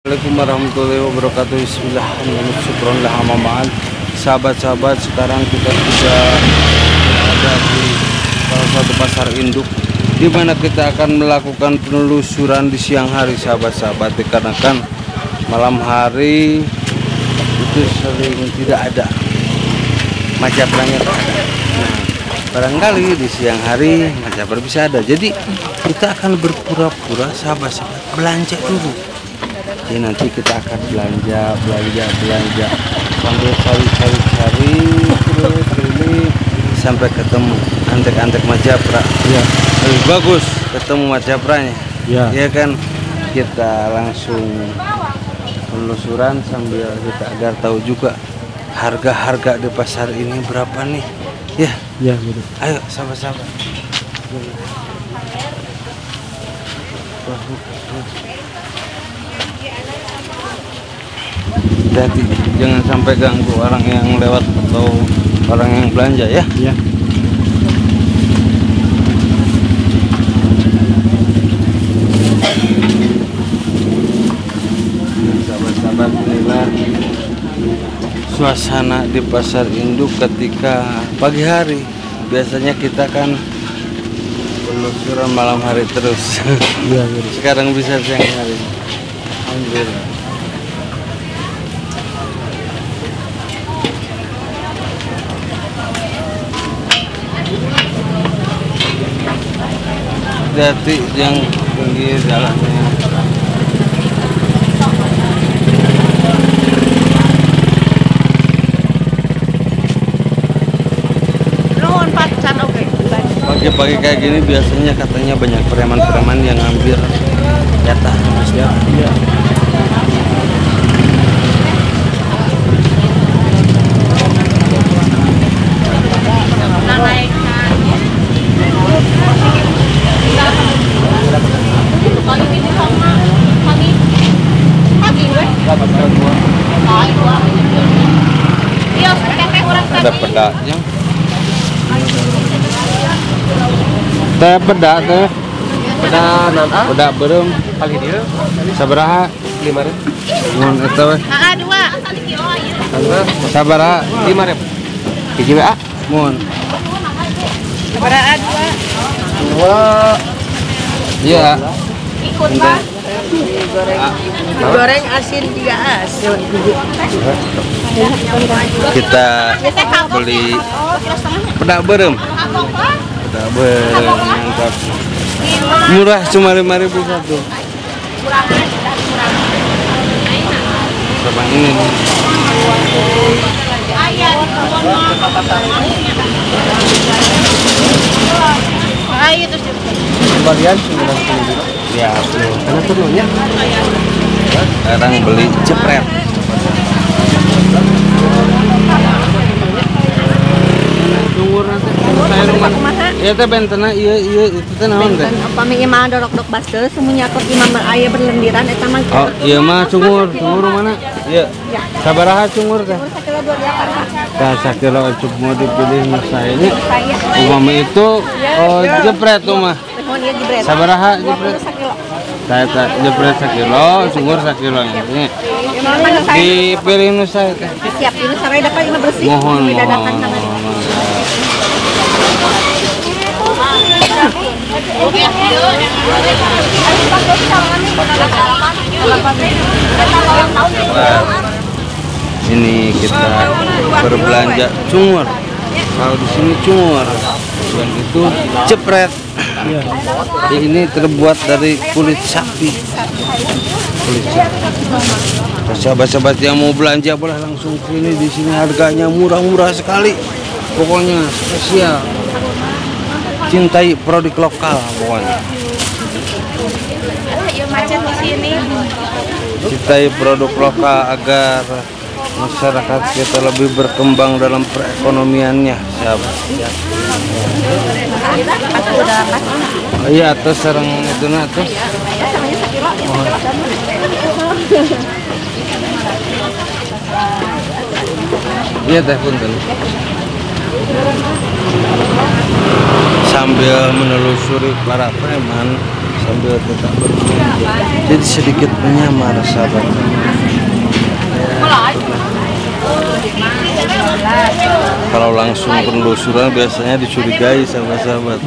Assalamualaikum warahmatullahi wabarakatuh. Bismillahirrahmanirrahim. Sahabat-sahabat, sekarang kita sudah ada di salah satu pasar induk di mana kita akan melakukan penelusuran di siang hari, sahabat-sahabat, dikarenakan malam hari itu sering tidak ada Majabranya. Nah, barangkali di siang hari Majabra bisa ada. Jadi kita akan berpura-pura, sahabat-sahabat, belanja dulu. Jadi nanti kita akan belanja sambil cari terus ini sampai ketemu antek-antek Majabra. Ya. Lebih bagus ketemu Majabranya. Ya. Ya kan, kita langsung penelusuran sambil kita agar tahu juga harga-harga di pasar ini berapa nih. Ya. Ya, betul. Ayo sahabat-sahabat. Hati, jangan sampai ganggu orang yang lewat atau orang yang belanja ya. Ya. Sahabat-sahabat, inilah suasana di pasar induk ketika pagi hari. Biasanya kita kan penelusuran malam hari terus. Ya, betul. Sekarang bisa siang hari. Alhamdulillah. Hati yang tinggi jalannya. Pagi-pagi kayak gini biasanya katanya banyak preman-preman yang ngambil jatah Mas ya. Iya. Ada pedaknya. Teh pedak teh. Pedak berem. Pagi dia Sabaraha 5.000. Mun eta we. Sabaraha 5.000. Hiji we mun. Sabaraha 2. Iya. Ikut Pak. Goreng asin 3 as. Kita beli pedak berem. Pedak berem mantap. Murah cuma 5.000 satu. Sama ini nih. Ayo terus Kembalian 90 Ya, karena turunnya. sekarang beli jepret. Tunggu nanti. Saya rumah. Ya teh bentena iya itu teh naon teh? Upami imah dorok-dok bastel semuanya kot imam aya berlendiran eta mah. Oh, iya mah cungur mana? Iya. Sabaraha cungur teh? Sakilo 2 dia kan. Tah sakilo cukup mau dipilih mas saya ini. Upami itu jepret tuh mah. Mohon ieu jebret. Sabaraha jepret? Sakilo. Saya jepret sakilo, cungur sakilo ini. Dipilih nu saya teh. Siap ini sarai dapat imah bersih. Mohon. Dadakan tangan. Ini kita berbelanja cungur. Kalau di sini cungur, yang itu jepret. Iya. Ini terbuat dari kulit sapi. Kulit sapi. Sahabat-sahabat yang mau belanja boleh langsung ke sini. Di sini harganya murah-murah sekali. Pokoknya spesial. Cintai produk lokal pokoknya. Macet di sini. Cintai produk lokal agar masyarakat kita lebih berkembang dalam perekonomiannya, sahabat. Iya, atas sarang itu na atas. Iya teh punten. Sambil menelusuri para preman, sambil tetap bermain. Jadi sedikit menyamar sahabat. Kalau langsung penelusuran biasanya dicurigai sahabat-sahabat.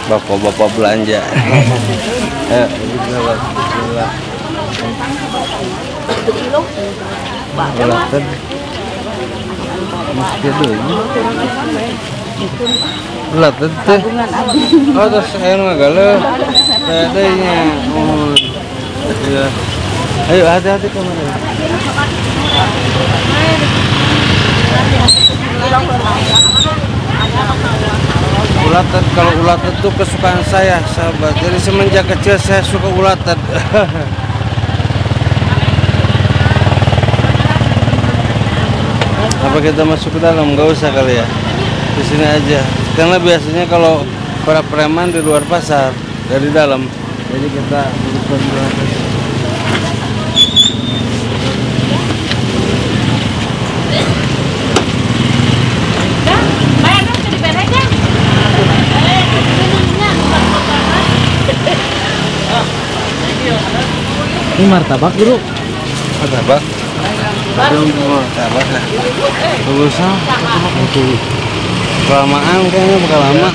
Bapak-bapak belanja. Ayo, sahabat. Ulaten. Masih ada ini. Ulaten teh. Oh, terus ayo ngagale. Adanya. Oh. Ya. Ayo hati-hati kemana? Ulaten, kalau ulaten itu kesukaan saya sahabat. Jadi semenjak kecil saya suka ulaten. Apa kita masuk ke dalam? Nggak usah kali ya. Di sini aja. Karena biasanya kalau para preman di luar pasar dari dalam. Jadi kita bukan ulaten. Ini martabak dulu. Martabak. Ada martabak lah. Bagus ah. Kelamaan kayaknya bakal lama.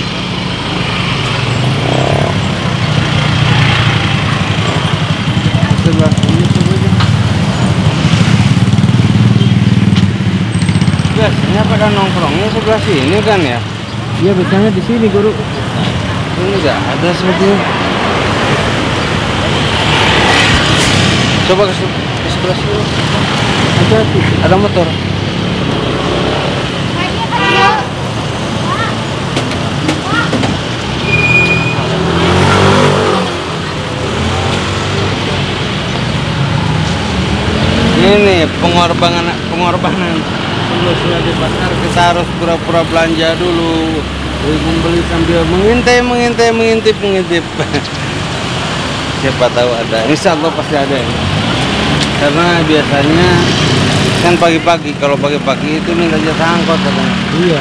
Sebelah sini coba aja. Biasanya pada nongkrongnya sebelah sini kan ya? Iya, biasanya di sini, Guru. Ini nggak ada sepertinya. Coba ke sebelah sini. Hati-hati. Ada motor. Ini pengorbanan selusnya di pasar. Kita harus pura-pura belanja dulu. Membeli sambil mengintip. Siapa tahu ada. Insya Allah pasti ada ya. Karena biasanya kan pagi-pagi, kalau pagi-pagi itu minta jatah angkot katanya. Iya.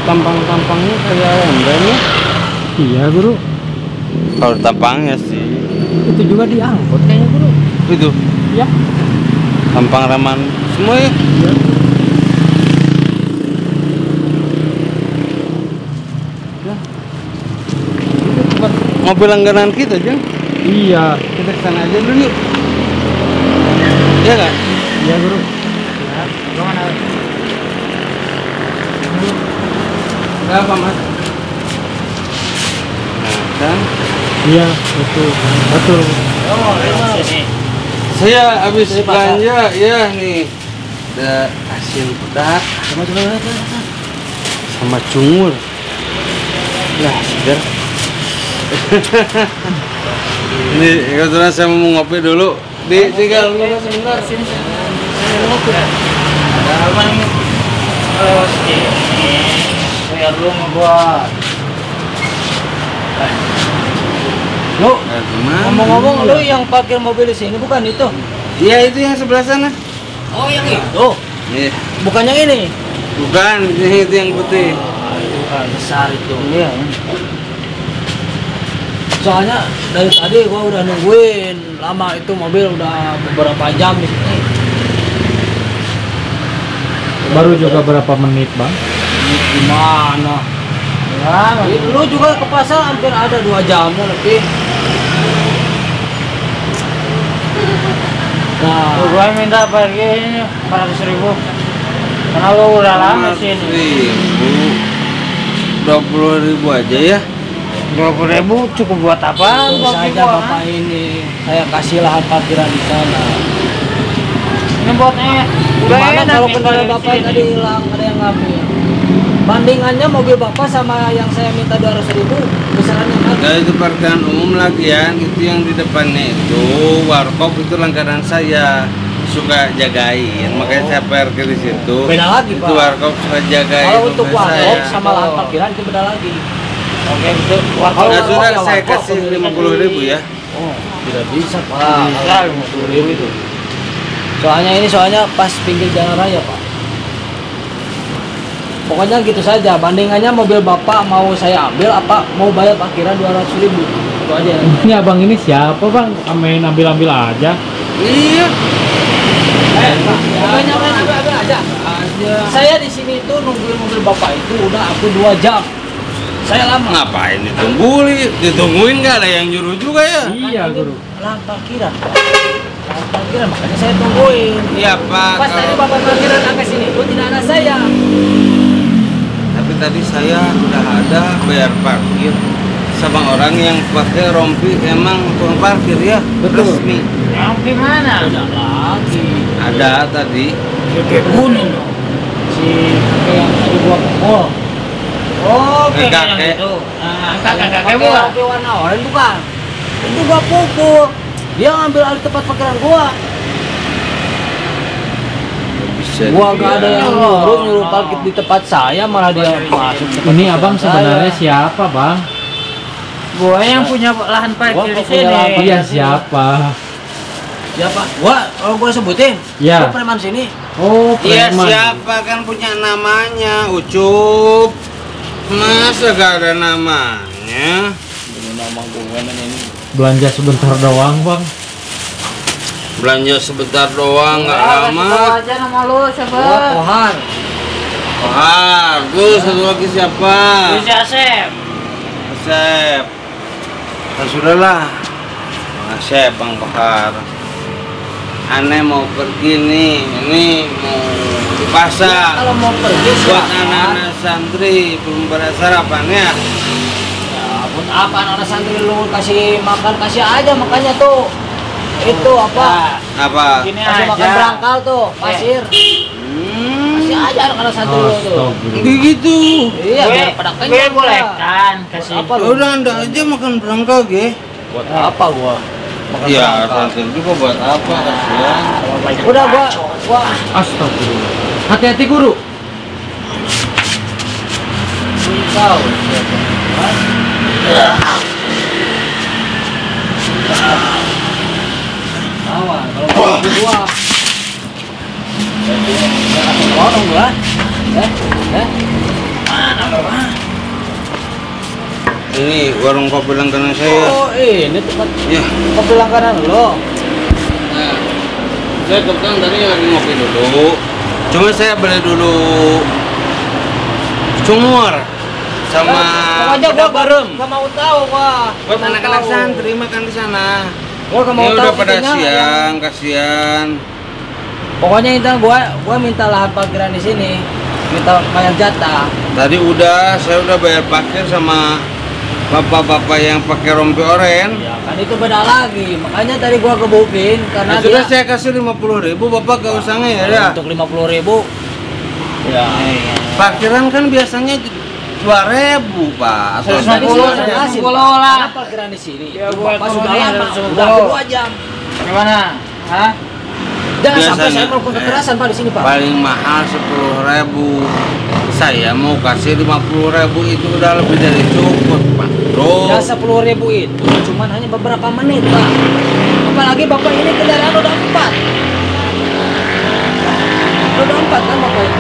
Tampang-tampangnya kayak ondanya. Iya, Guru. Kalau tampangnya sih Itu juga diangkut kayaknya, Guru. itu Ya. tampang raman semua ya. Iya. Itu tempat mobil langganan kita aja. Iya. Kita kesana aja dulu yuk. Iya kan? Iya, Guru. Kemana? Berapa mas? Nah, kan? Iya, betul. Betul. Saya habis belanja ya nih. Ada asin pedak sama cungur. Nah, segar. Ini kebetulan saya mau ngopi dulu. Tinggal dulu sebentar. Ada apa nih? Halo, saya belum membuat. Lu, Ngomong-ngomong ngomong-ngomong, lu yang parkir mobil di sini bukan itu? Iya itu yang sebelah sana. Oh, yang itu. Iya. Bukan yang ini. Bukan, ini itu yang putih. Bukan besar itu. Iya. Soalnya dari tadi gua udah nungguin lama, itu mobil udah beberapa jam di sini. Baru juga berapa menit, Bang? Gimana? Ya, lu juga ke pasar hampir ada 2 jam lebih. Nah, Gua minta pergi 400.000. Karena lu udah lama sini. 20.000 aja ya. 20.000 cukup buat apa? terus saja Bapak ini saya kasih lahan parkiran di sana. Ini buatnya udah Gimana enak kalau nih kendaraan di Bapak sini. tadi hilang, ada yang ngambil? Bandingannya mobil bapak sama yang saya minta 200.000, besarannya kan? Ya itu parkiran umum lagi ya, itu yang di depannya itu warkop itu langganan saya suka jagain, makanya saya parkir di situ. Beda lagi, itu Pak. warkop suka jagain. Kalau untuk rumah warkop saya. sama lahan parkiran itu beda lagi. Oke, itu Nah, Kalau sudah warkop, saya warkop, kasih pemilikan 50.000 ya. Oh, tidak bisa Pak. Bisa, 50.000 itu. Soalnya pas pinggir jalan raya Pak. Pokoknya gitu saja. Bandingannya mobil bapak mau saya ambil apa mau bayar parkiran 200.000. Itu aja. Ini abang ini siapa bang? Main ambil-ambil aja. Iya. Pak, banyak main ambil aja. Saya di sini itu nungguin mobil bapak itu udah aku 2 jam. Saya lama. Ngapain ditungguin nggak ada yang nyuruh juga ya? Iya guru. Lahan parkiran. Lahan parkiran makanya saya tungguin. Iya Pak. Pas tadi bapak parkiran ke sini itu tidak ada saya. Tapi tadi saya udah ada bayar parkir sama orang yang pakai rompi emang tukang parkir ya. Betul. Resmi. Yang di mana? Tidak lagi. Ada tadi. Kayak kuning dong. Si kakek yang tadi gua ke mall. Oh, Kakek. kayak yang itu. Nah, kakek Pakai gua. rompi warna oranye bukan? Itu gua pukul. Dia ngambil alih tempat parkiran gua. Bisa. Gua gak ada yang Oh, nyuruh parkir di tempat saya malah dia masuk. ke tempat Ini parkiran abang sebenarnya saya. siapa bang? Gua yang punya lahan parkir di Gua punya lahan sini. parkir. Iya siapa? Siapa? Kalau gua sebutin. Iya. Gua preman sini. Oh Iya preman. siapa kan punya namanya Ucup. Masa gak ada namanya? Ini nama gua ini. Belanja sebentar doang bang. Belanja sebentar doang nggak lama. aja nama lu siapa? Gua Kohar. Wah, terus satu lagi siapa? Asep. Asep. Nah, sudahlah. Asep Bang Bahar. Aneh mau pergi nih, ini mau di pasar. Kalau mau pergi Buat silakan. anak-anak santri belum pada sarapan ya. Ya, buat apa anak santri lu kasih makan kasih aja makanya tuh. Itu apa? Apa? Gini Kasih makan aja. berangkal tuh, pasir. Kasih aja anak-anak santri lu tuh. Kayak gitu. Iya, biar pada Gue kenyang. boleh Pak. kan kasih. Apa Ya lu? udah anda aja makan berangkal ge. Buat apa gua? Makan Iya, berangkal. santri juga buat apa kasihan. Udah gua Astagfirullah. Hati-hati guru. tahu. Awan, kalau gua orang gua. Ini warung kopi langganan saya. Oh, ini tempat Ya. kopi langganan lo. Nah, saya kebetulan tadi lagi ngopi dulu. Cuma saya beli dulu cumur sama Pokoknya gua garam. gak mau tahu gua. Buat Nggak mau anak-anak tahu. santri makan di sana. Gua gak mau Ini tahu udah pada itunya. siang, kasihan. Pokoknya intinya gua minta lahan parkiran di sini. Minta bayar jatah. Tadi saya udah bayar parkir sama bapak-bapak yang pakai rompi oren. Ya kan itu beda lagi. Makanya tadi gua gebukin karena Nah, sudah dia saya kasih 50.000, bapak gak usah ya. untuk 50.000. Ya. Parkiran kan biasanya 2.000 Pak. Atau Tadi 150 sudah saya kasih. 150 lah. Karena parkiran di sini. Ya, itu gua Bapak sudah turunin lama. 150. Udah 2 jam. Gimana? Hah? Jangan sampai Biasanya, saya melakukan kekerasan Pak di sini Pak. paling mahal 10.000. Saya mau kasih 50.000 itu udah lebih dari cukup Pak. Bro. Ya 10.000 itu cuman hanya beberapa menit Pak. Apalagi Bapak ini kendaraan udah 4. Udah 4 kan Bapak ini.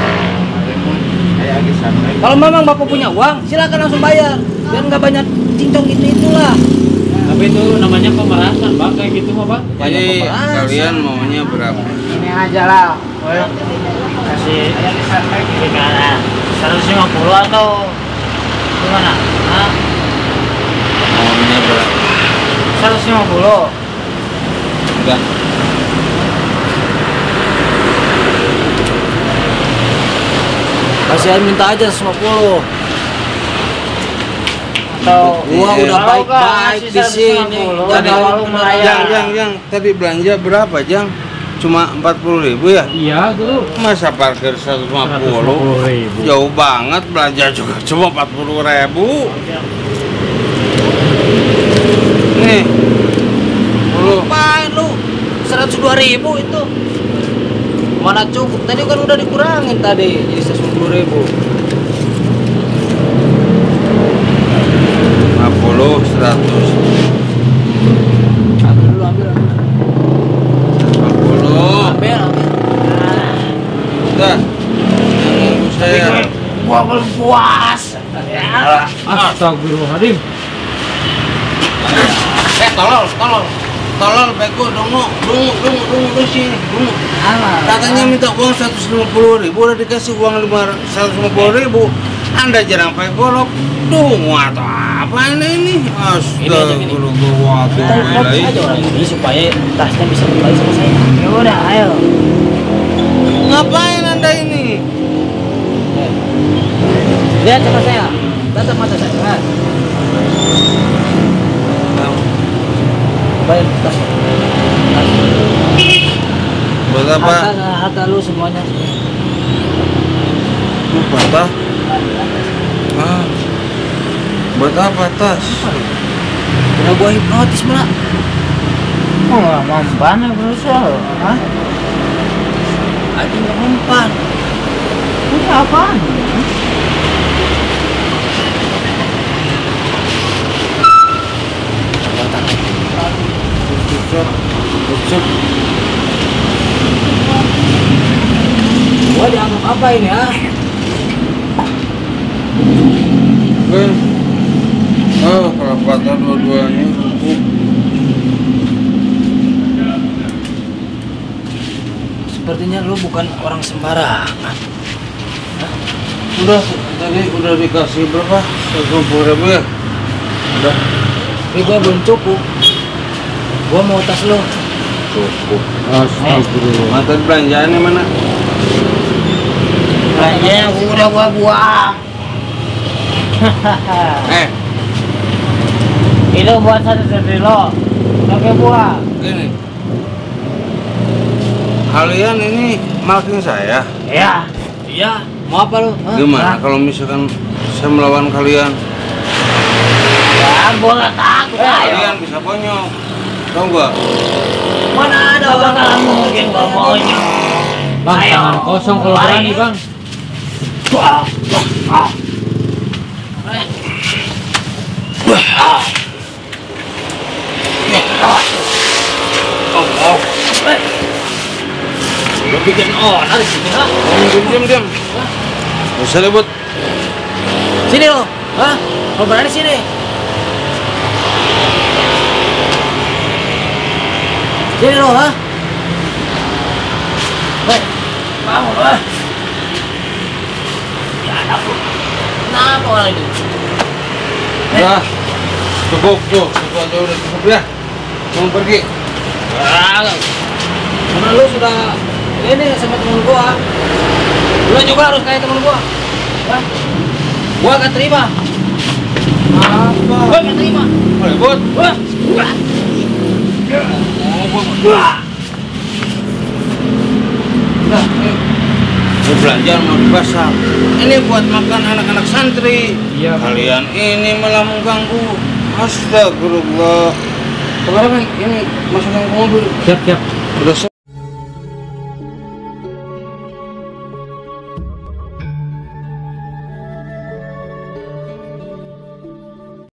Kalau memang Bapak punya uang, silakan langsung bayar. Biar nggak banyak cincong itulah. Tapi itu namanya pemerasan bang, kayak gitu mah bang. Jadi pemerasan. kalian maunya berapa? Ini aja lah. Kasih gimana? 150 atau gimana? Hah? Maunya berapa? 150. Enggak. Kasihan minta aja 150. Atau Gua Iya. udah Tahu baik-baik nggak, di kasih sini. 150. Tadi Udah lalu merayap. Jang, tadi belanja berapa, Jang? cuma 40.000 ya? Iya guru. Masa parkir 150? 150.000. Jauh banget, belanja juga cuma 40.000. Nih, Ngapain lu? 102.000 itu. Mana cukup? Tadi kan udah dikurangin tadi jadi 110.000. 50, 100, Ambil dulu, ambil. 150. Ambil. Udah. Yang saya. Gua belum puas. Astagfirullahaladzim. Tolol, bego, dungu sini, dungu. Katanya minta uang 150.000, udah dikasih uang 150.000. Anda jarang pakai golok, dungu atau apa ini? Astagfirullah, Aja orang ini supaya tasnya bisa kembali sama saya. Ya udah, ayo. ngapain Anda ini? Lihat sama saya. Tatap mata saya. Bayar tas. Buat apa? Harta lu semuanya. Patah? Ah, buat apa tas? Udah gua hipnotis malah. Oh, nggak mempan ya berusaha. Hah? Aja nggak mempan. Ini apaan? Besok. Gua dianggap apa ini ya? Oh, kalau patah dua-duanya rubuh. Sepertinya lu bukan orang sembarangan. Tadi udah dikasih berapa? 150.000 ya? Udah. Tapi gua belum cukup. Gua mau tas lu. Cukup. Astagfirullah. Mata belanjaannya mana? Belanjanya udah gua buang. Itu buat satu lo. Pakai buang. Gini. Kalian ini marking saya. Ya. Iya, mau apa lu? Hah? Gimana kalau misalkan saya melawan kalian? Ya, gua nggak takut. Kalian bisa bonyok. Tahu nggak? Mana ada Gak bakal mungkin gua bonyok. Bang, tangan kosong kalau berani, Bang. Lu bikin onar di sini, ha? Diam. Nggak usah ribut. Sini lo, hah? Lo berani sini? Sini lo, hah? Hei, kamu, hah? Ya anak lu. Kenapa orang ini? Udah. Cukup tuh. Itu aja udah cukup ya. Mau pergi. Karena lu sudah ini sama temen gua. Lu juga harus kayak temen gua. Hah? Gua gak terima. Apa? Gua gak terima. Ribut. Wah. Udah, ini belanjaan mau dibasar. Ini buat makan anak-anak santri. Iya, Bang. Kalian ini malah mengganggu. Astagfirullah. Sekarang ini masukin ke mobil. Siap. Udah